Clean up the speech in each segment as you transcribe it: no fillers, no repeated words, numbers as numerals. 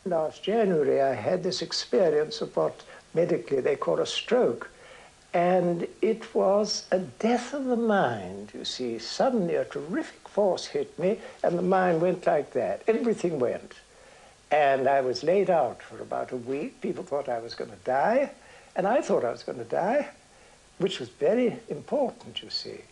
Last January, I had this experience of what medically they call a stroke. And it was a death of the mind, you see. Suddenly a terrific force hit me, and the mind went like that. Everything went. And I was laid out for about a week. People thought I was going to die, and I thought I was going to die, which was very important, you see.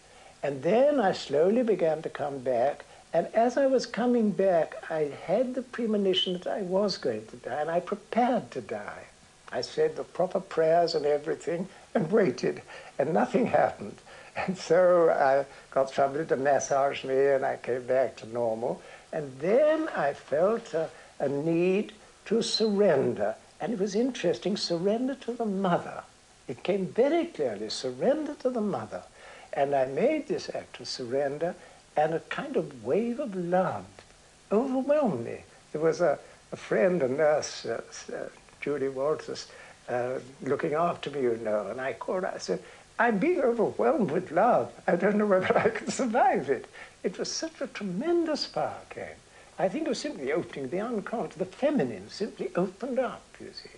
And then I slowly began to come back, and as I was coming back, I had the premonition that I was going to die, and I prepared to die. I said the proper prayers and everything, and waited, and nothing happened. And so I got somebody to massage me, and I came back to normal. And then I felt a need to surrender. And it was interesting, surrender to the mother. It came very clearly, surrender to the mother. And I made this act of surrender, and a kind of wave of love overwhelmed me. There was a friend, a nurse, Judy Walters, looking after me, you know, and I called her, I said, I'm being overwhelmed with love. I don't know whether I can survive it. It was such a tremendous power came. I think it was simply opening the unconscious, the feminine simply opened up, you see.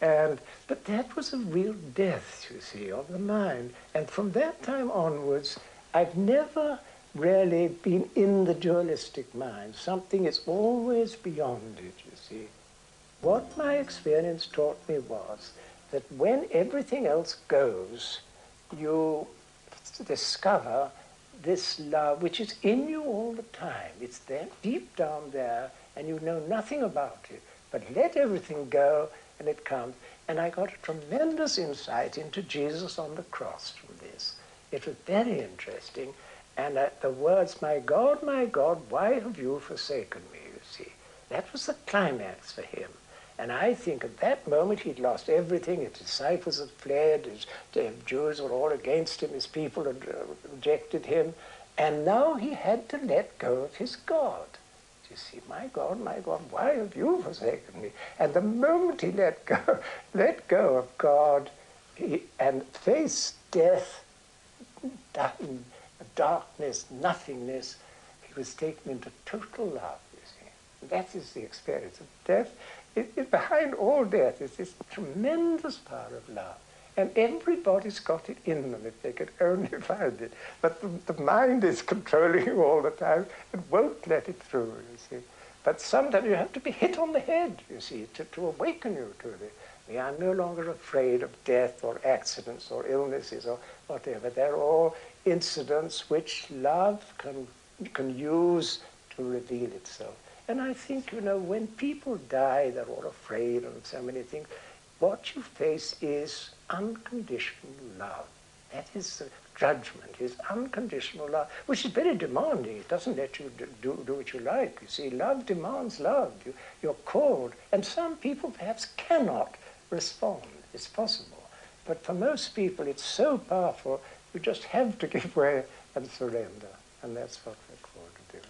But that was a real death, you see, of the mind. And from that time onwards, I've never really been in the dualistic mind. Something is always beyond it, you see. What my experience taught me was that when everything else goes, you discover this love which is in you all the time. It's there, deep down there, and you know nothing about it. But let everything go, and it comes. And I got a tremendous insight into Jesus on the cross from this. It was very interesting. And the words, my God, why have you forsaken me, you see. That was the climax for him. And I think at that moment he'd lost everything. His disciples had fled. The Jews were all against him. His people had rejected him. And now he had to let go of his God. You see, my God, why have you forsaken me? And the moment he let go of God and faced death, darkness, nothingness, he was taken into total love, you see. That is the experience of death. Behind all death is this tremendous power of love. And everybody's got it in them if they could only find it. But the mind is controlling you all the time and won't let it through, you see. But sometimes you have to be hit on the head, you see, to awaken you to it. We are no longer afraid of death or accidents or illnesses or whatever. They're all incidents which love can use to reveal itself. And I think, you know, when people die, they're all afraid of so many things. What you face is unconditional love. That is the judgment, is unconditional love, which is very demanding. It doesn't let you do what you like. You see, love demands love. You're called. And some people perhaps cannot respond. It's possible. But for most people, it's so powerful, you just have to give way and surrender. And that's what we're called to do.